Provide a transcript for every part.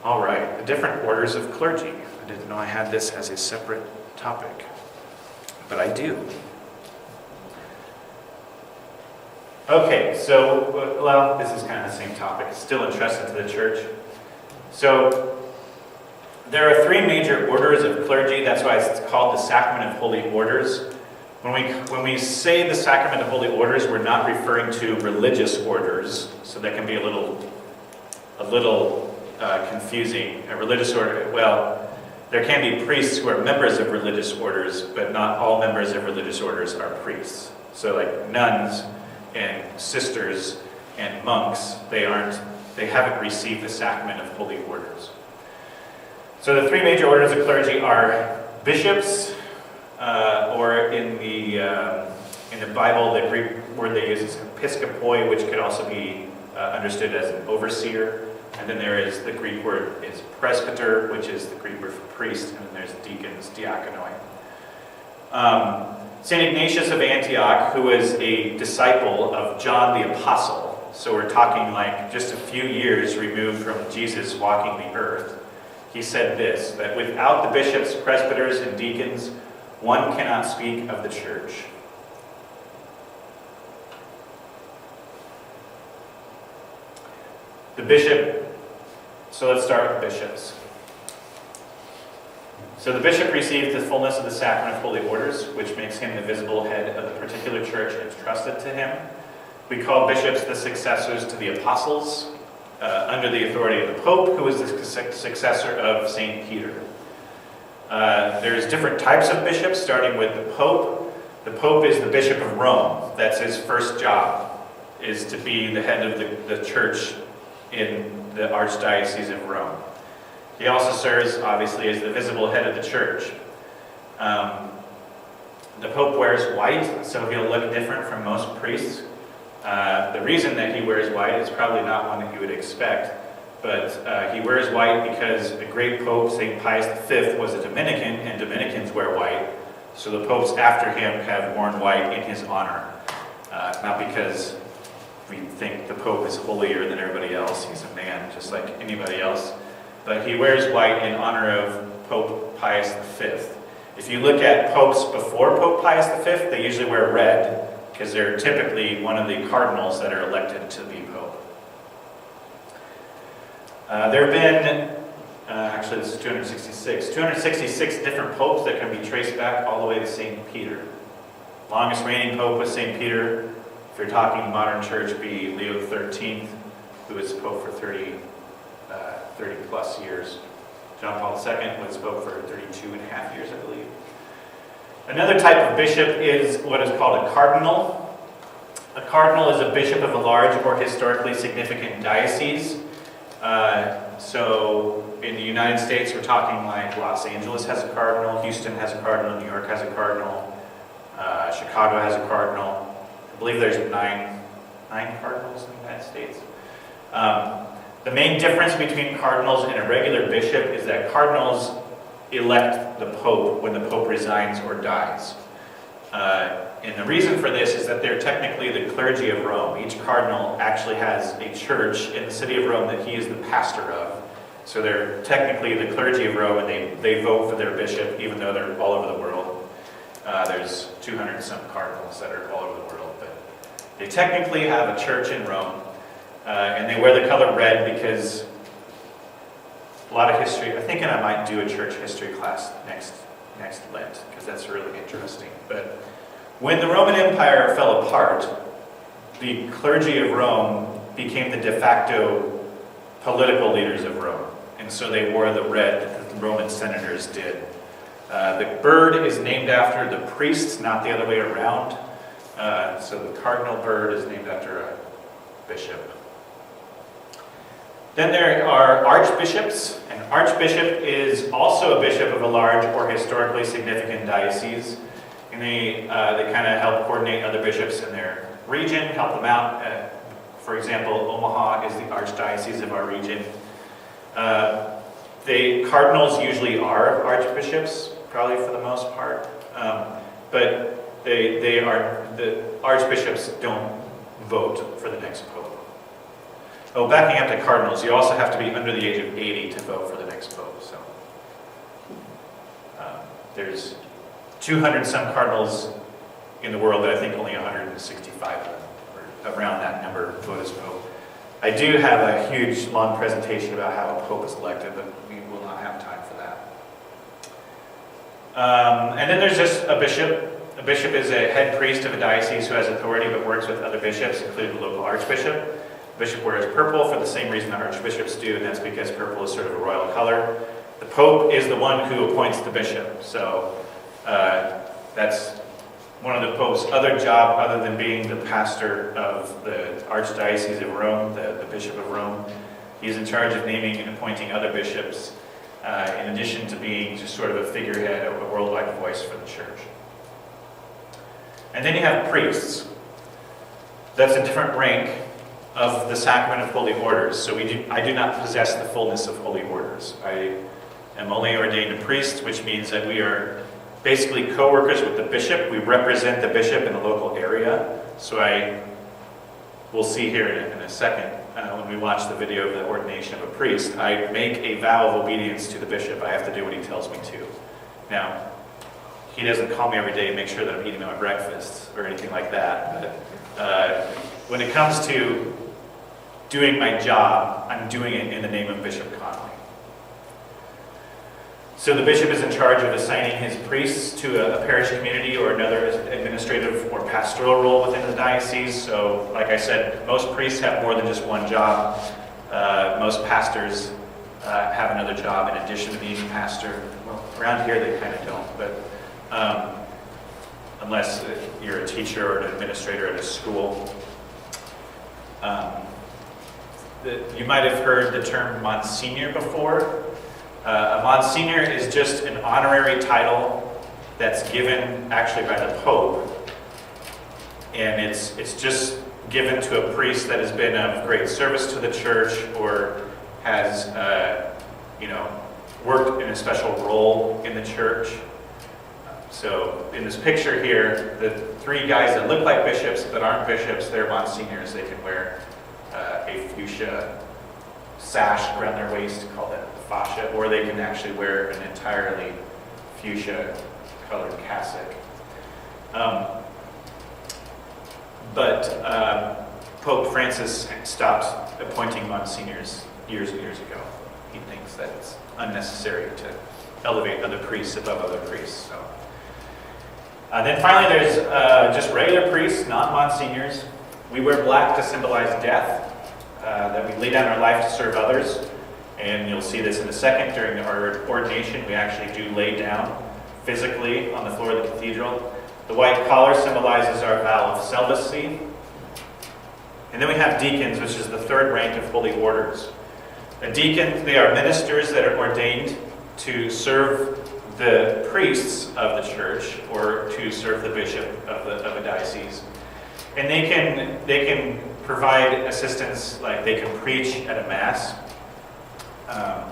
All right, the different orders of clergy. I didn't know I had this as a separate topic, but I do. Okay, so, well, this is kind of the same topic. It's still entrusted to the church. So, there are three major orders of clergy. That's why it's called the Sacrament of Holy Orders. When we say the Sacrament of Holy Orders, we're not referring to religious orders, so that can be a little confusing. A religious order, well, there can be priests who are members of religious orders, but not all members of religious orders are priests. So like nuns and sisters and monks, they haven't received the Sacrament of Holy Orders. So the three major orders of clergy are bishops, or in the Bible, the Greek word they use is episkopoi, which could also be understood as an overseer. And then there is the Greek word is presbyter, which is the Greek word for priest, and then there's deacons, diakonoi. St. Ignatius of Antioch, who was a disciple of John the Apostle, so we're talking like just a few years removed from Jesus walking the earth, he said this, that without the bishops, presbyters, and deacons, one cannot speak of the church. The bishop, so let's start with bishops. So the bishop receives the fullness of the Sacrament of Holy Orders, which makes him the visible head of the particular church entrusted to him. We call bishops the successors to the apostles, under the authority of the Pope, who is the successor of St. Peter. There's different types of bishops, starting with the Pope. The Pope is the Bishop of Rome. That's his first job, is to be the head of the church in the Archdiocese of Rome. He also serves, obviously, as the visible head of the church. The Pope wears white, so he'll look different from most priests. The reason that he wears white is probably not one that you would expect, but he wears white because a great Pope, St. Pius V, was a Dominican, and Dominicans wear white. So the popes after him have worn white in his honor. Not because we think the Pope is holier than everybody else. He's a man just like anybody else. But he wears white in honor of Pope Pius V. If you look at popes before Pope Pius V, they usually wear red because they're typically one of the cardinals that are elected to be pope. There have been, actually this is 266 different popes that can be traced back all the way to St. Peter. Longest reigning pope was St. Peter. If you're talking modern church, be Leo XIII, who was pope for 30 plus years. John Paul II was pope for 32 and a half years, I believe. Another type of bishop is what is called a cardinal. A cardinal is a bishop of a large or historically significant diocese. So in the United States, we're talking like Los Angeles has a cardinal, Houston has a cardinal, New York has a cardinal, Chicago has a cardinal. I believe there's nine cardinals in the United States. The main difference between cardinals and a regular bishop is that cardinals elect the pope when the pope resigns or dies. And the reason for this is that they're technically the clergy of Rome. Each cardinal actually has a church in the city of Rome that he is the pastor of. So they're technically the clergy of Rome, and they vote for their bishop, even though they're all over the world. There's 200 and some cardinals that are all over the world, but they technically have a church in Rome, and they wear the color red because a lot of history. I'm thinking I might do a church history class next Lent, because that's really interesting. But when the Roman Empire fell apart, the clergy of Rome became the de facto political leaders of Rome. And so they wore the red that the Roman senators did. The bird is named after the priests, not the other way around. So the cardinal bird is named after a bishop. Then there are archbishops. An archbishop is also a bishop of a large or historically significant diocese. And they kind of help coordinate other bishops in their region, help them out. For example, Omaha is the archdiocese of our region. The cardinals usually are archbishops, probably for the most part. But the archbishops don't vote for the next pope. Oh, backing up to cardinals, you also have to be under the age of 80 to vote for the next pope. So there's 200 some cardinals in the world, but I think only 165 or around that number vote as pope. I do have a huge, long presentation about how a pope is elected, but we will not have time for that. And then there's just a bishop. A bishop is a head priest of a diocese who has authority but works with other bishops, including the local archbishop. The bishop wears purple for the same reason that archbishops do, and that's because purple is sort of a royal color. The pope is the one who appoints the bishop, so that's one of the pope's other job, other than being the pastor of the Archdiocese of Rome, the Bishop of Rome. He's in charge of naming and appointing other bishops, in addition to being just sort of a figurehead, a worldwide voice for the church. And then you have priests. That's a different rank of the sacrament of holy orders. So I do not possess the fullness of holy orders. I am only ordained a priest, which means that we are basically co-workers with the bishop. We represent the bishop in the local area. So we'll see here in a second, when we watch the video of the ordination of a priest, I make a vow of obedience to the bishop. I have to do what he tells me to. Now, he doesn't call me every day and make sure that I'm eating my breakfast or anything like that. But when it comes to doing my job, I'm doing it in the name of Bishop Connolly. So the bishop is in charge of assigning his priests to a parish community or another administrative or pastoral role within the diocese. So, like I said, most priests have more than just one job. Most pastors have another job in addition to being a pastor. Well, around here they kind of don't, but unless you're a teacher or an administrator at a school. You might have heard the term Monsignor before. A Monsignor is just an honorary title that's given actually by the Pope, and it's just given to a priest that has been of great service to the church or has worked in a special role in the church. So in this picture here, the three guys that look like bishops but aren't bishops, they're Monsignors. They can wear a fuchsia sash around their waist called a fascia, or they can actually wear an entirely fuchsia colored cassock. But Pope Francis stopped appointing Monsignors years and years ago. He thinks that it's unnecessary to elevate other priests above other priests. So. Then finally there's just regular priests, not Monsignors. We wear black to symbolize death, that we lay down our life to serve others. And you'll see this in a second. During our ordination, we actually do lay down physically on the floor of the cathedral. The white collar symbolizes our vow of celibacy. And then we have deacons, which is the third rank of holy orders. A deacon, they are ministers that are ordained to serve the priests of the church or to serve the bishop of a diocese. And they can provide assistance, like they can preach at a mass.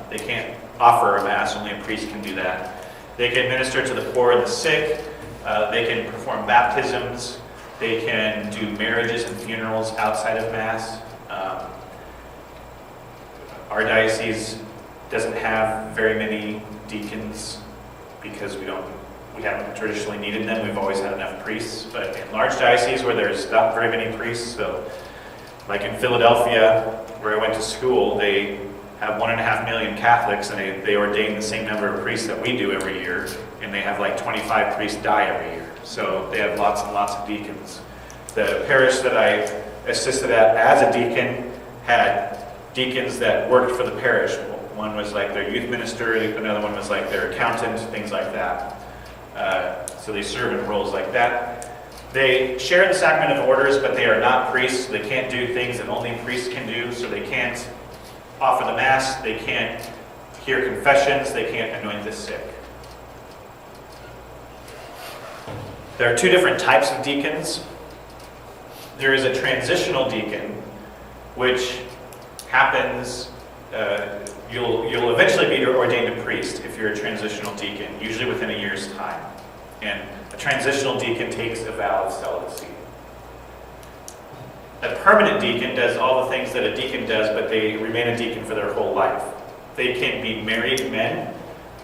They can't offer a mass, only a priest can do that. They can minister to the poor and the sick. They can perform baptisms. They can do marriages and funerals outside of mass. Our diocese doesn't have very many deacons because we haven't traditionally needed them. We've always had enough priests. But in large dioceses where there's not very many priests, so like in Philadelphia, where I went to school, they have 1.5 million Catholics, and they ordain the same number of priests that we do every year, and they have like 25 priests die every year. So they have lots and lots of deacons. The parish that I assisted at as a deacon had deacons that worked for the parish. One was like their youth minister, another one was like their accountant, things like that. So they serve in roles like that. They share the sacrament of orders, but they are not priests. They can't do things that only priests can do, so they can't offer the Mass, they can't hear confessions, they can't anoint the sick. There are two different types of deacons. There is a transitional deacon, which happens, you'll eventually be ordained a priest if you're a transitional deacon, usually within a year's time. And a transitional deacon takes a vow of celibacy. A permanent deacon does all the things that a deacon does, but they remain a deacon for their whole life. They can be married men,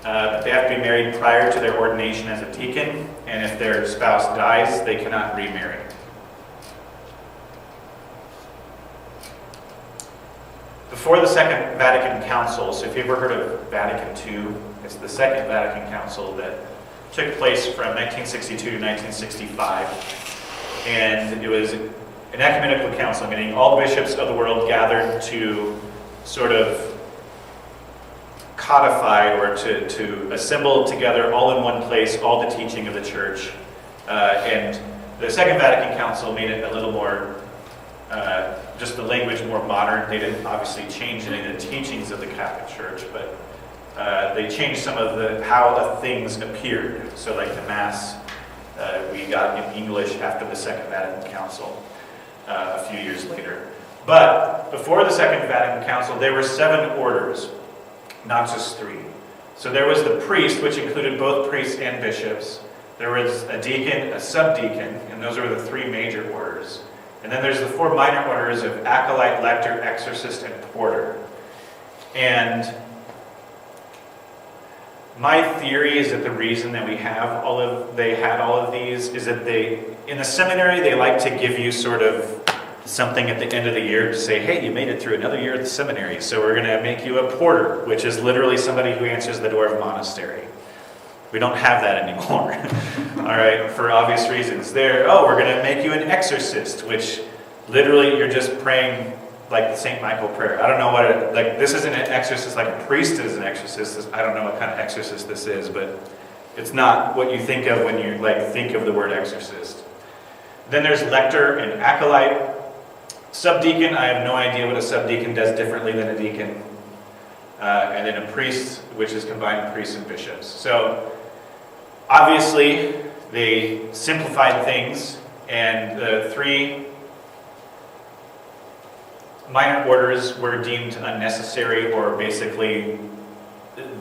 but they have to be married prior to their ordination as a deacon, and if their spouse dies, they cannot remarry. Before the Second Vatican Council, so if you've ever heard of Vatican II, it's the Second Vatican Council that took place from 1962 to 1965, and it was an ecumenical council, meaning all bishops of the world gathered to sort of codify or to assemble together all in one place all the teaching of the church. And the Second Vatican Council made it a little more, just the language more modern. They didn't obviously change any of the teachings of the Catholic Church, but they changed some of how things appeared. So like the Mass, we got in English after the Second Vatican Council a few years later. But before the Second Vatican Council, there were 7 orders, not just 3. So there was the priest, which included both priests and bishops. There was a deacon, a subdeacon, and those are the 3 major orders. And then there's the 4 minor orders of acolyte, lector, exorcist, and porter. And my theory is that the reason that they had all of these is that in the seminary, they like to give you sort of something at the end of the year to say, hey, you made it through another year at the seminary, so we're going to make you a porter, which is literally somebody who answers the door of a monastery. We don't have that anymore, all right, for obvious reasons. We're going to make you an exorcist, which literally you're just praying like the St. Michael prayer. I don't know what this isn't an exorcist like a priest is an exorcist. I don't know what kind of exorcist this is, but it's not what you think of when you think of the word exorcist. Then there's lector and acolyte. Subdeacon, I have no idea what a subdeacon does differently than a deacon. And then a priest, which is combined priests and bishops. So obviously, they simplified things, and the 3 minor orders were deemed unnecessary, or basically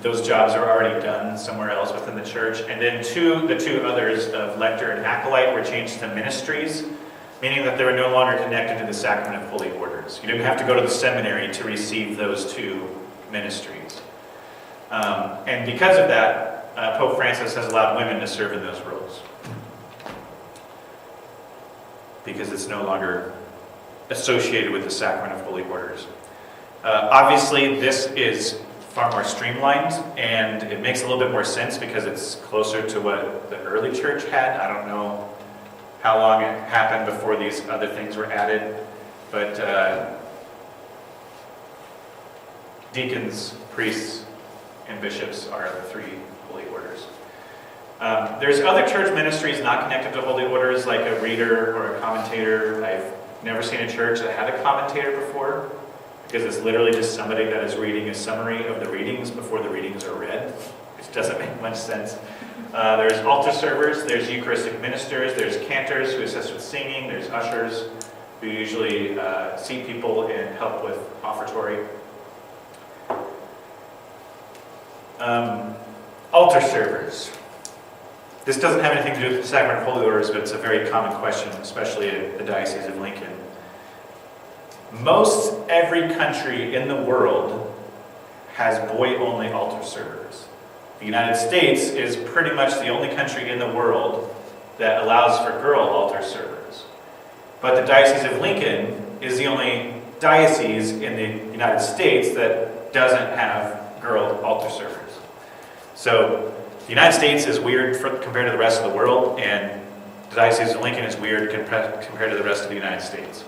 those jobs are already done somewhere else within the church. And then the two others of lector and acolyte were changed to ministries, meaning that they were no longer connected to the sacrament of holy orders. You didn't have to go to the seminary to receive those 2 ministries. And because of that, Pope Francis has allowed women to serve in those roles, because it's no longer associated with the sacrament of holy orders. Obviously, this is far more streamlined, and it makes a little bit more sense because it's closer to what the early church had. I don't know how long it happened before these other things were added, but deacons, priests, and bishops are the 3 holy orders. There's other church ministries not connected to holy orders, like a reader or a commentator. I've never seen a church that had a commentator before, because it's literally just somebody that is reading a summary of the readings before the readings are read, which doesn't make much sense. There's altar servers, there's Eucharistic ministers, there's cantors who assist with singing, there's ushers who usually seat people and help with offertory. Altar servers. This doesn't have anything to do with the Sacrament of Holy Orders, but it's a very common question, especially in the Diocese of Lincoln. Most every country in the world has boy-only altar servers. The United States is pretty much the only country in the world that allows for girl altar servers. But the Diocese of Lincoln is the only diocese in the United States that doesn't have girl altar servers. So the United States is weird compared to the rest of the world, and the Diocese of Lincoln is weird compared to the rest of the United States.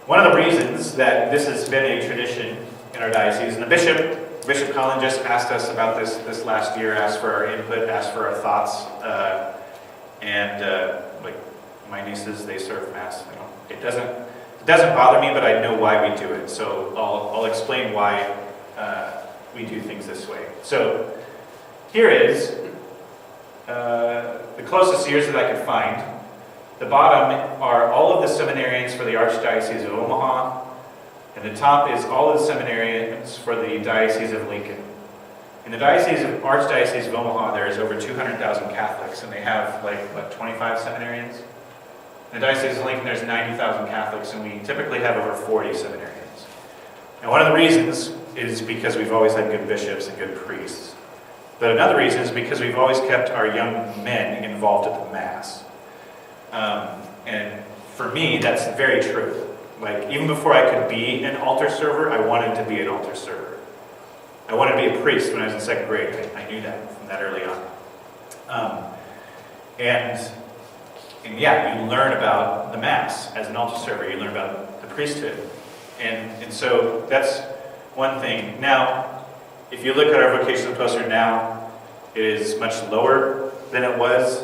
One of the reasons that this has been a tradition in our diocese, and Bishop Collin just asked us about this last year, asked for our input, asked for our thoughts, like my nieces, they serve Mass. It doesn't bother me, but I know why we do it. So I'll explain why we do things this way. So here is the closest years that I could find. The bottom are all of the seminarians for the Archdiocese of Omaha, and the top is all of the seminarians for the Diocese of Lincoln. In the Archdiocese of Omaha, there is over 200,000 Catholics, and they have 25 seminarians? In the Diocese of Lincoln, there's 90,000 Catholics, and we typically have over 40 seminarians. And one of the reasons is because we've always had good bishops and good priests. But another reason is because we've always kept our young men involved at the Mass. And for me, that's very true. Like, even before I could be an altar server, I wanted to be an altar server. I wanted to be a priest when I was in second grade. I knew that from that early on. And yeah, you learn about the Mass as an altar server. You learn about the priesthood. And so that's one thing. Now, if you look at our vocational poster now, it is much lower than it was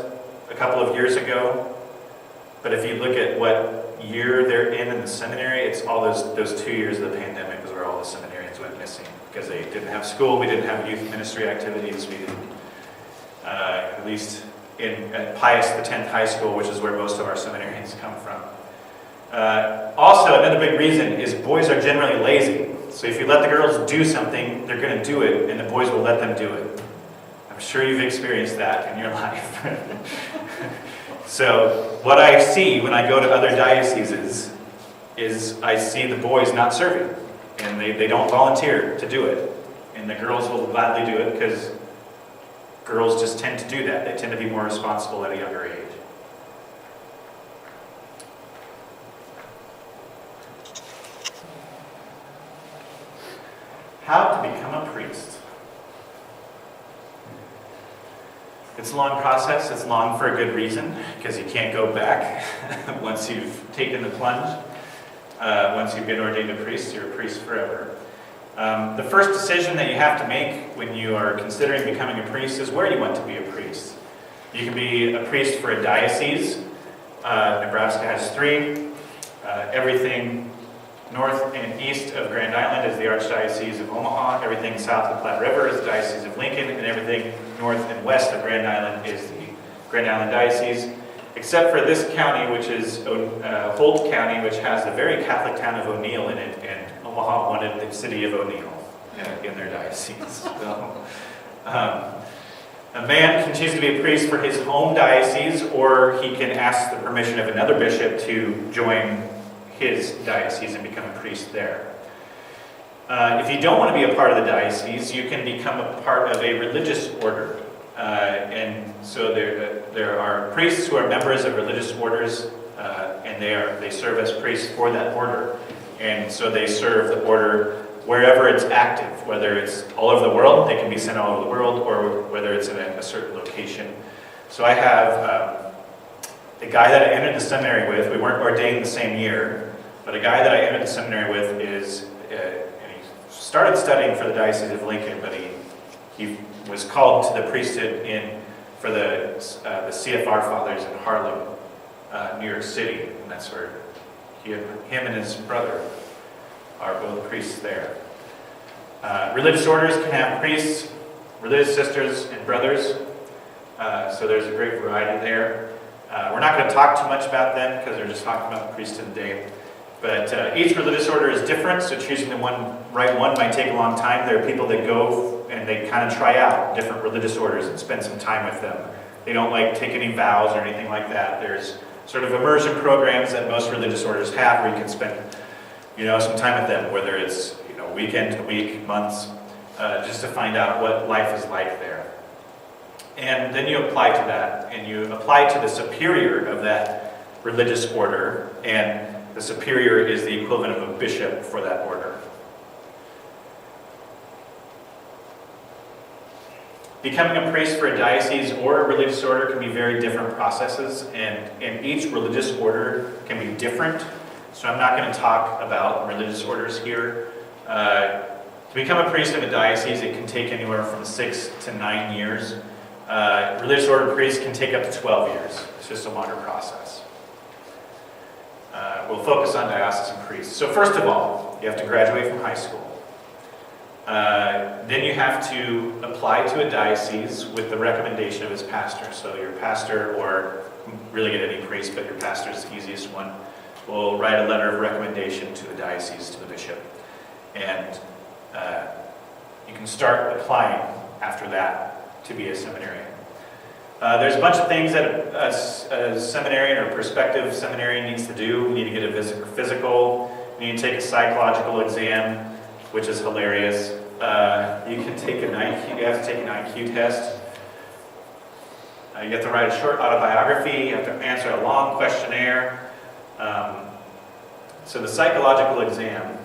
a couple of years ago. But if you look at what year they're in the seminary, it's all those 2 years of the pandemic was where all the seminarians went missing. Because they didn't have school, we didn't have youth ministry activities, we didn't, at least at Pius X High School, which is where most of our seminarians come from. Also, another big reason is boys are generally lazy. So if you let the girls do something, they're going to do it, and the boys will let them do it. I'm sure you've experienced that in your life. So what I see when I go to other dioceses is I see the boys not serving, and they don't volunteer to do it. And the girls will gladly do it because girls just tend to do that. They tend to be more responsible at a younger age. How to become a priest. It's a long process. It's long for a good reason, because you can't go back once you've taken the plunge. Once you've been ordained a priest, you're a priest forever. The first decision that you have to make when you are considering becoming a priest is where you want to be a priest. You can be a priest for a diocese. Nebraska has 3. Everything north and east of Grand Island is the Archdiocese of Omaha. Everything south of the Platte River is the Diocese of Lincoln. And everything north and west of Grand Island is the Grand Island Diocese. Except for this county, which is Holt County, which has the very Catholic town of O'Neill in it. And Omaha wanted the city of O'Neill in their diocese. So, a man can choose to be a priest for his home diocese, or he can ask the permission of another bishop to join his diocese and become a priest there. If you don't want to be a part of the diocese, you can become a part of a religious order. And so there are priests who are members of religious orders, and they serve as priests for that order. And so they serve the order wherever it's active, whether it's all over the world, they can be sent all over the world, or whether it's in a certain location. So I have a guy that I entered the seminary with. We weren't ordained the same year, but a guy that I entered the seminary with and he started studying for the Diocese of Lincoln, but he was called to the priesthood for the CFR Fathers in Harlem, New York City, and that's where him and his brother are both priests there. Religious orders can have priests, religious sisters, and brothers, so there's a great variety there. We're not going to talk too much about them because we're just talking about the priesthood today. But each religious order is different, so choosing the right one might take a long time. There are people that go and they kind of try out different religious orders and spend some time with them. They don't take any vows or anything like that. There's sort of immersion programs that most religious orders have where you can spend some time with them, whether it's weekend to week, months, just to find out what life is like there. And then you apply to that, and you apply to the superior of that religious order, and the superior is the equivalent of a bishop for that order. Becoming a priest for a diocese or a religious order can be very different processes, and each religious order can be different. So I'm not going to talk about religious orders here. To become a priest of a diocese, it can take anywhere from 6 to 9 years. Religious order priests can take up to 12 years. It's just a longer process. We'll focus on diocesan priests. So first of all, you have to graduate from high school. Then you have to apply to a diocese with the recommendation of his pastor. So your pastor, or really get any priest, but your pastor is the easiest one, will write a letter of recommendation to the diocese, to the bishop. And you can start applying after that to be a seminarian. There's a bunch of things that a seminarian or prospective seminarian needs to do. You need to get a physical, you need to take a psychological exam, which is hilarious. You have to take an IQ test. You have to write a short autobiography, you have to answer a long questionnaire. So the psychological exam,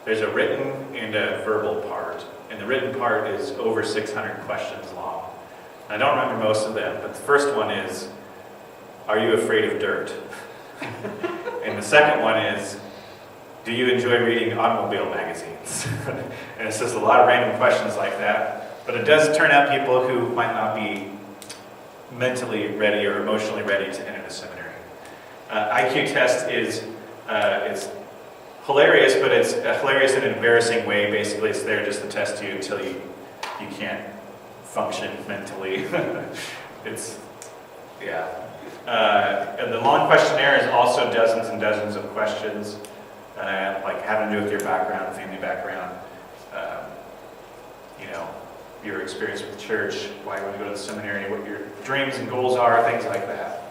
there's a written and a verbal part. And the written part is over 600 questions long. I don't remember most of them, but the first one is, are you afraid of dirt? And the second one is, do you enjoy reading automobile magazines? And it's just a lot of random questions like that. But it does turn out people who might not be mentally ready or emotionally ready to enter the seminary. IQ test is, it's hilarious, but it's hilarious in an embarrassing way. Basically, it's there just to test you until you can't function mentally. It's, yeah. And the long questionnaire is also dozens and dozens of questions, like having to do with your background, family background, your experience with the church, why you want to go to the seminary, what your dreams and goals are, things like that.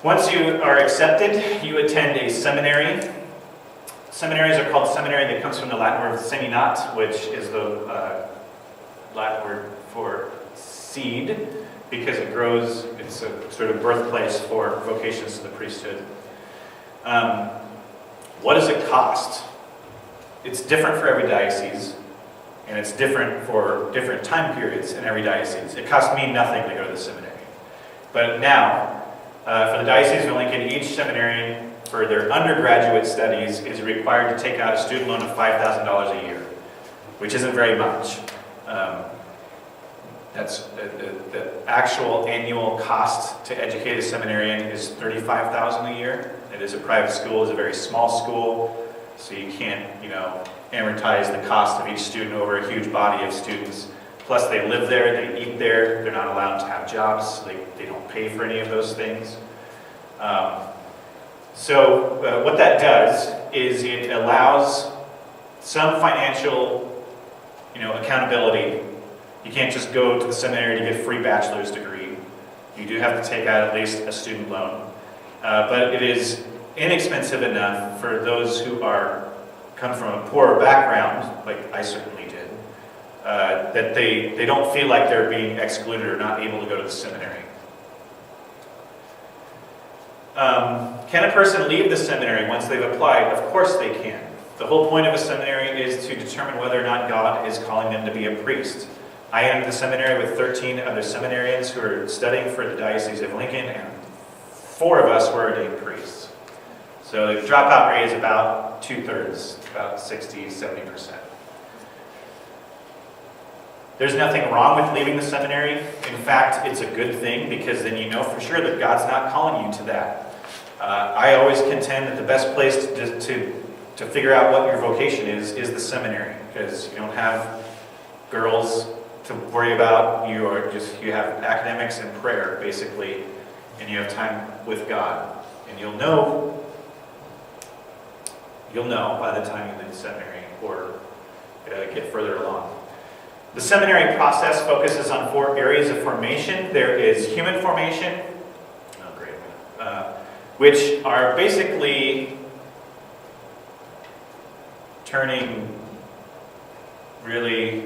Once you are accepted, you attend a seminary. Seminaries are called seminary. That comes from the Latin word seminat, which is the Latin word for seed, because it grows. It's a sort of birthplace for vocations to the priesthood. What does it cost? It's different for every diocese, and it's different for different time periods in every diocese. It costs me nothing to go to the seminary. But now, for the Diocese of Lincoln, each seminarian for their undergraduate studies is required to take out a student loan of $5,000 a year, which isn't very much. That's the actual annual cost to educate a seminarian is $35,000 a year. It is a private school, it's a very small school, so you can't, amortize the cost of each student over a huge body of students. Plus they live there, they eat there, they're not allowed to have jobs, so they don't pay for any of those things. So what that does is it allows some financial, accountability. You can't just go to the seminary to get a free bachelor's degree. You do have to take out at least a student loan. But it is inexpensive enough for those who come from a poorer background, like I certainly did, that they don't feel like they're being excluded or not able to go to the seminary. Can a person leave the seminary once they've applied? Of course they can. The whole point of a seminary is to determine whether or not God is calling them to be a priest. I entered the seminary with 13 other seminarians who are studying for the Diocese of Lincoln, and 4 of us were ordained priests. So the dropout rate is about 2/3, about 60-70%. There's nothing wrong with leaving the seminary. In fact, it's a good thing, because then you know for sure that God's not calling you to that. I always contend that the best place to figure out what your vocation is the seminary, because you don't have girls to worry about. You have academics and prayer, basically, and you have time with God. And you'll know by the time you leave the seminary or get further along. The seminary process focuses on 4 areas of formation. There is human formation, which are basically turning really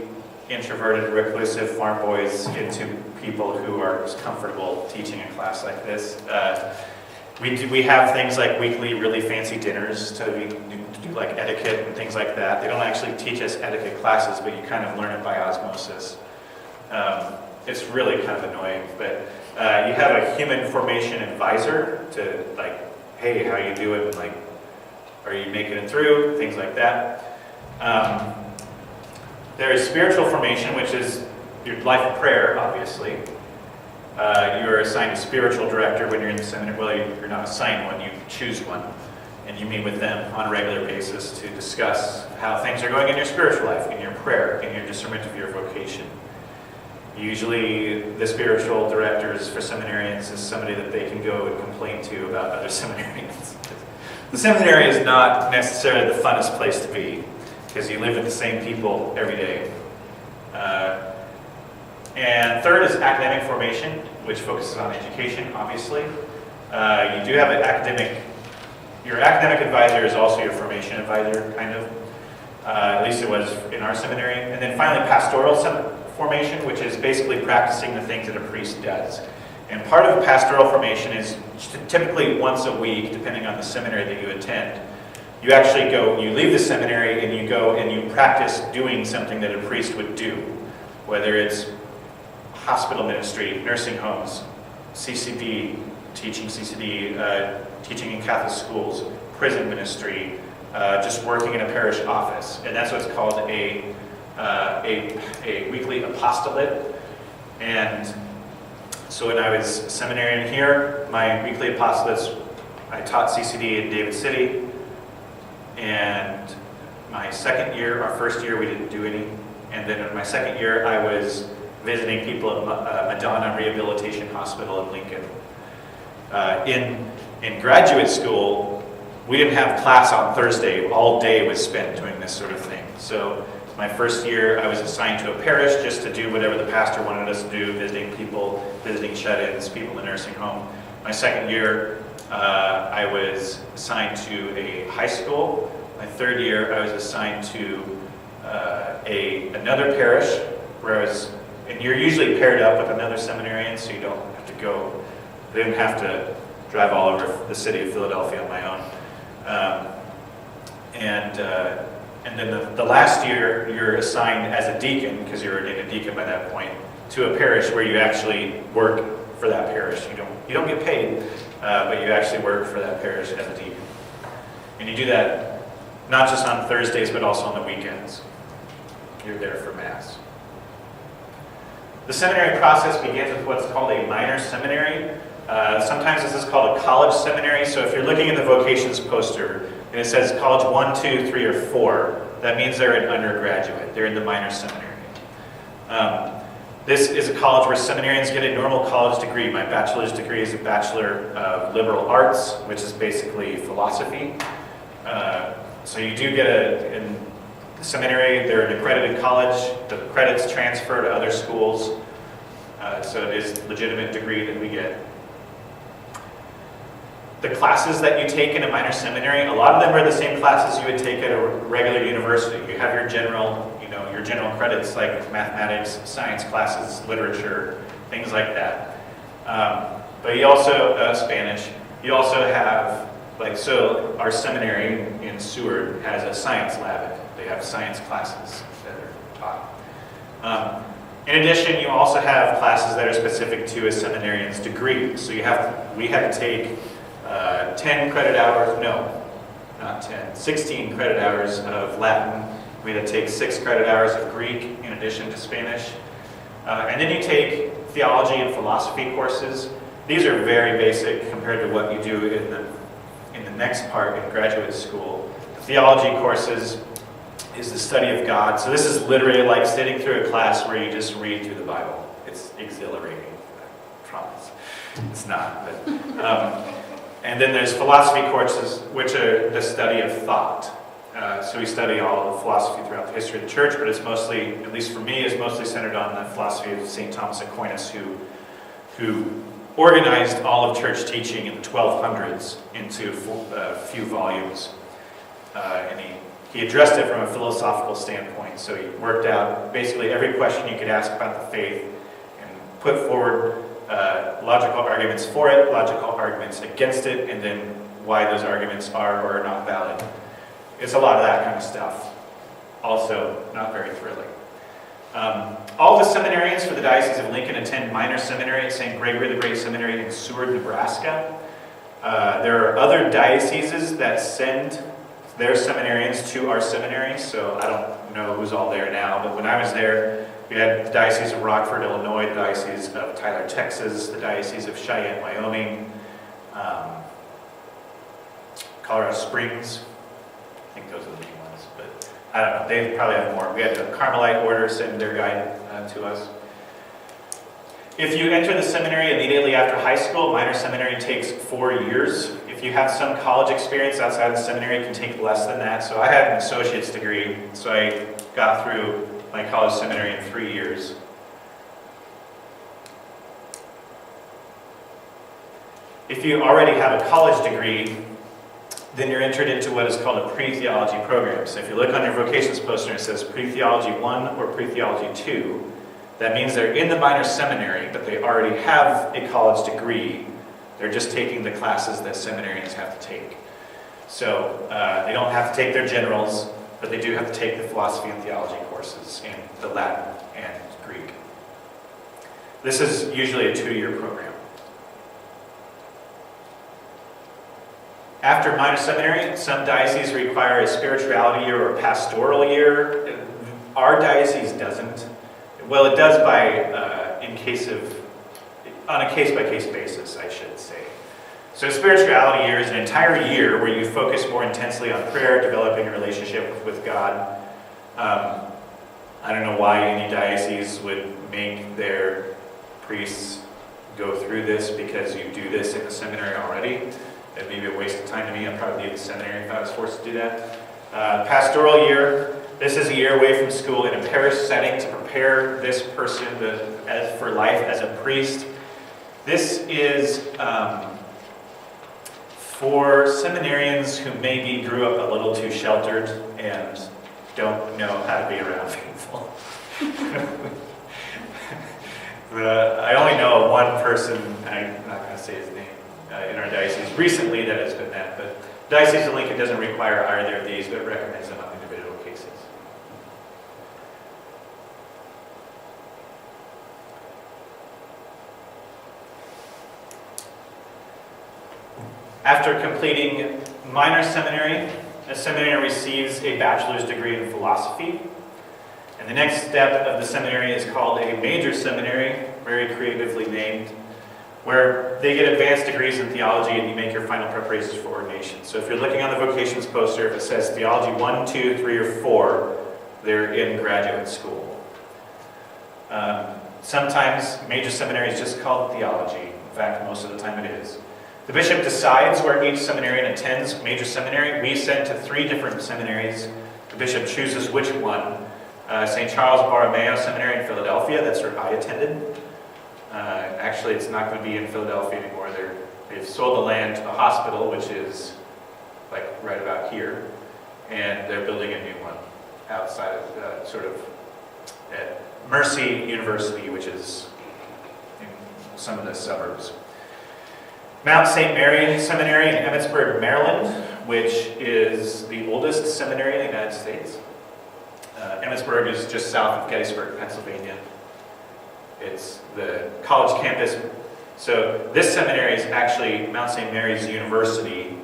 introverted, reclusive farm boys into people who are comfortable teaching a class like this. We have things like weekly really fancy dinners to do like etiquette and things like that. They don't actually teach us etiquette classes, but you kind of learn it by osmosis. It's really kind of annoying, but you have a human formation advisor to hey, how you doing? Are you making it through? Things like that. There is spiritual formation, which is your life of prayer, obviously. You are assigned a spiritual director when you're in the seminary. Well, you're not assigned one, you choose one. And you meet with them on a regular basis to discuss how things are going in your spiritual life, in your prayer, in your discernment of your vocation. Usually the spiritual directors for seminarians is somebody that they can go and complain to about other seminarians. The seminary is not necessarily the funnest place to be, because you live with the same people every day. And third is academic formation, which focuses on education, obviously. You do have an your academic advisor is also your formation advisor, kind of. At least it was in our seminary. And then finally, pastoral formation, which is basically practicing the things that a priest does. And part of pastoral formation is typically once a week, depending on the seminary that you attend. You actually you leave the seminary and you go and you practice doing something that a priest would do, whether it's hospital ministry, nursing homes, CCD, teaching teaching in Catholic schools, prison ministry, just working in a parish office. And that's what's called a weekly apostolate. And so when I was seminarian here, my weekly apostolates, I taught CCD in David City. And my second year, our first year, we didn't do any. And then in my second year, I was visiting people at Madonna Rehabilitation Hospital in Lincoln. In graduate school, we didn't have class on Thursday. All day was spent doing this sort of thing. So my first year, I was assigned to a parish just to do whatever the pastor wanted us to do, visiting people, visiting shut-ins, people in the nursing home. My second year, I was assigned to a high school. My third year, I was assigned to another parish, and you're usually paired up with another seminarian, so you don't have to go. I didn't have to drive all over the city of Philadelphia on my own. And then the last year, you're assigned as a deacon, because you're ordained a deacon by that point, to a parish where you actually work for that parish. You don't get paid, but you actually work for that parish as a deacon. And you do that not just on Thursdays, but also on the weekends. You're there for Mass. The seminary process begins with what's called a minor seminary. Sometimes this is called a college seminary. So if you're looking at the vocations poster, and it says college 1, 2, 3, or 4, that means they're an undergraduate. They're in the minor seminary. This is a college where seminarians get a normal college degree. My bachelor's degree is a Bachelor of Liberal Arts, which is basically philosophy. So you do get in the seminary, they're an accredited college. The credits transfer to other schools. So it is a legitimate degree that we get. The classes that you take in a minor seminary, a lot of them are the same classes you would take at a regular university. You have your general credits like mathematics, science classes, literature, things like that. But you also, Spanish, you also have, so our seminary in Seward has a science lab. They have science classes that are taught. In addition, you also have classes that are specific to a seminarian's degree. So we had to take 10 credit hours, no, not 10, 16 credit hours of Latin. We had to take 6 credit hours of Greek in addition to Spanish. And then you take theology and philosophy courses. These are very basic compared to what you do in the next part in graduate school. The theology courses is the study of God. So this is literally like sitting through a class where you just read through the Bible. It's exhilarating, I promise. It's not, but... And then there's philosophy courses, which are the study of thought. So we study all of philosophy throughout the history of the church, but it's mostly, at least for me, is mostly centered on the philosophy of St. Thomas Aquinas, who organized all of church teaching in the 1200s into a few volumes. And he addressed it from a philosophical standpoint. So he worked out basically every question you could ask about the faith and put forward logical arguments for it, logical arguments against it, and then why those arguments are or are not valid. It's a lot of that kind of stuff. Also, not very thrilling. All the seminarians for the Diocese of Lincoln attend minor seminary at St. Gregory the Great Seminary in Seward, Nebraska. There are other dioceses that send their seminarians to our seminary, so I don't know who's all there now, but when I was there, we had the Diocese of Rockford, Illinois, the Diocese of Tyler, Texas, the Diocese of Cheyenne, Wyoming, Colorado Springs. I think those are the main ones, but I don't know. They probably have more. We had the Carmelite order send their guide to us. If you enter the seminary immediately after high school, minor seminary takes 4 years. If you have some college experience outside of the seminary, it can take less than that. So I had an associate's degree, so I got through my college seminary in 3 years. If you already have a college degree, then you're entered into what is called a pre-theology program. So if you look on your vocations poster and it says pre-theology 1 or pre-theology 2, that means they're in the minor seminary, but they already have a college degree. They're just taking the classes that seminarians have to take. So they don't have to take their generals, but they do have to take the philosophy and theology courses in the Latin and Greek. This is usually a 2-year program. After minor seminary, some dioceses require a spirituality year or a pastoral year. Our diocese doesn't. Well, it does on a case-by-case basis, I should say. So spirituality year is an entire year where you focus more intensely on prayer, developing a relationship with God. I don't know why any diocese would make their priests go through this, because you do this in the seminary already. It may be a waste of time to me. I'd probably leave the seminary if I was forced to do that. Pastoral year. This is a year away from school in a parish setting to prepare this person for life as a priest. This is for seminarians who maybe grew up a little too sheltered and don't know how to be around people. I only know one person, I'm not going to say his name, in our diocese recently that has been that, but Diocese of Lincoln doesn't require either of these, but recommends them on individual cases. After completing minor seminary, a seminary receives a bachelor's degree in philosophy. And the next step of the seminary is called a major seminary, very creatively named, where they get advanced degrees in theology and you make your final preparations for ordination. So if you're looking on the vocations poster, if it says theology 1, 2, 3, or 4, they're in graduate school. Sometimes major seminary is just called theology. In fact, most of the time it is. The bishop decides where each seminarian attends major seminary. We send to 3 different seminaries. The bishop chooses which one. St. Charles Borromeo Seminary in Philadelphia, that's where I attended. Actually, it's not going to be in Philadelphia anymore. They've sold the land to the hospital, which is like right about here, and they're building a new one outside of sort of at Mercy University, which is in some of the suburbs. Mount St. Mary Seminary in Emmitsburg, Maryland, which is the oldest seminary in the United States. Emmitsburg is just south of Gettysburg, Pennsylvania. It's the college campus. So this seminary is actually Mount St. Mary's University,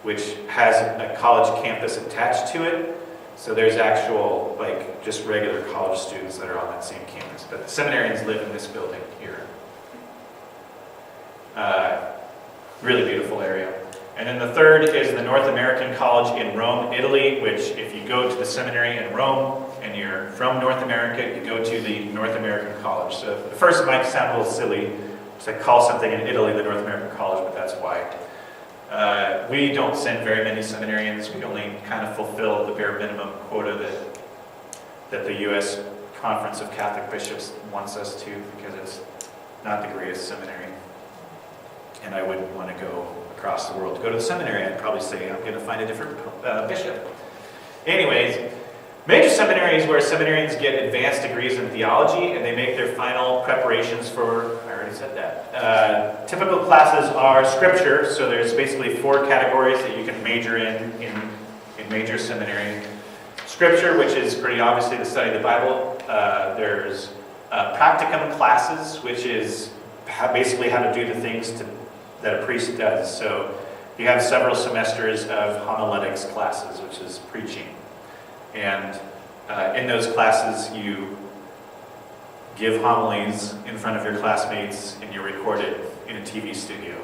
which has a college campus attached to it. So there's actual, like, just regular college students that are on that same campus. But the seminarians live in this building here. Really beautiful area. And then the third is the North American College in Rome, Italy, which if you go to the seminary in Rome and you're from North America, you go to the North American College. So at first it might sound a little silly to call something in Italy the North American College, but that's why. We don't send very many seminarians. We only kind of fulfill the bare minimum quota that the U.S. Conference of Catholic Bishops wants us to, because it's not the greatest seminary. And I wouldn't want to go across the world to go to the seminary. I'd probably say I'm going to find a different bishop. Anyways, major seminary is where seminarians get advanced degrees in theology and they make their final preparations for, I already said that. Typical classes are scripture, so there's basically 4 categories that you can major in major seminary. Scripture, which is pretty obviously the study of the Bible. There's Practicum Classes, which is basically how to do the things that a priest does. So you have several semesters of homiletics classes, which is preaching. And in those classes, you give homilies in front of your classmates and you record it in a TV studio.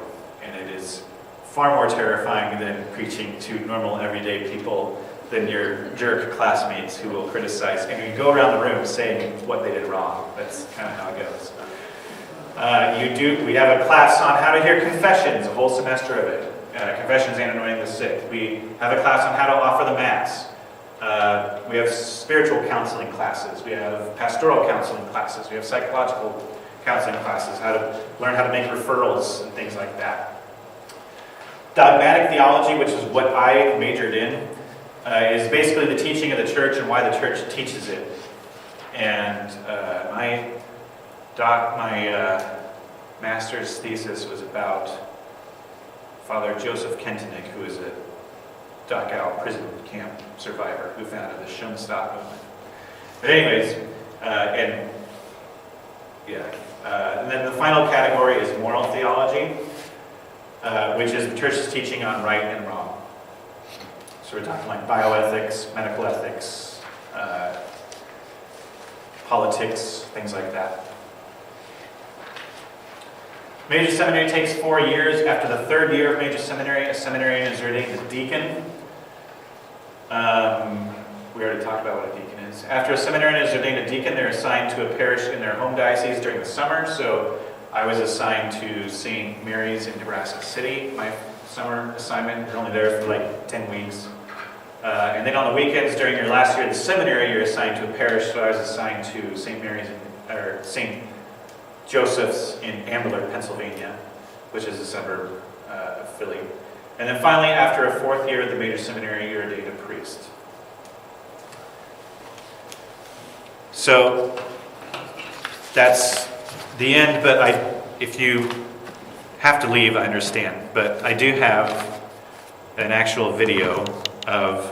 And it is far more terrifying than preaching to normal everyday people than your jerk classmates who will criticize. And you go around the room saying what they did wrong. That's kind of how it goes. We have a class on how to hear confessions, a whole semester of it. Confessions and anointing the sick. We have a class on how to offer the Mass. We have spiritual counseling classes. We have pastoral counseling classes. We have psychological counseling classes, how to learn how to make referrals and things like that. Dogmatic Theology, which is what I majored in, is basically the teaching of the church and why the church teaches it. And my master's thesis was about Father Joseph Kentinick, who is a Dachau prison camp survivor who founded the Schoenstatt movement. But anyways, and then the final category is moral theology, which is the church's teaching on right and wrong. So we're talking like bioethics, medical ethics, politics, things like that. Major seminary takes 4 years. After the 3rd year of major seminary, a seminarian is ordained a deacon. We already talked about what a deacon is. After a seminarian is ordained a deacon, they're assigned to a parish in their home diocese during the summer. So I was assigned to St. Mary's in Nebraska City. My summer assignment, you're only there for like 10 weeks. And then on the weekends during your last year of the seminary, you're assigned to a parish. So I was assigned to St. Mary's or St. Joseph's in Ambler, Pennsylvania, which is a suburb of Philly. And then finally, after a 4th year of the major seminary, you're ordained a priest. So that's the end, but if you have to leave, I understand. But I do have an actual video of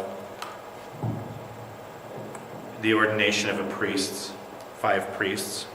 the ordination of a priest, 5 priests.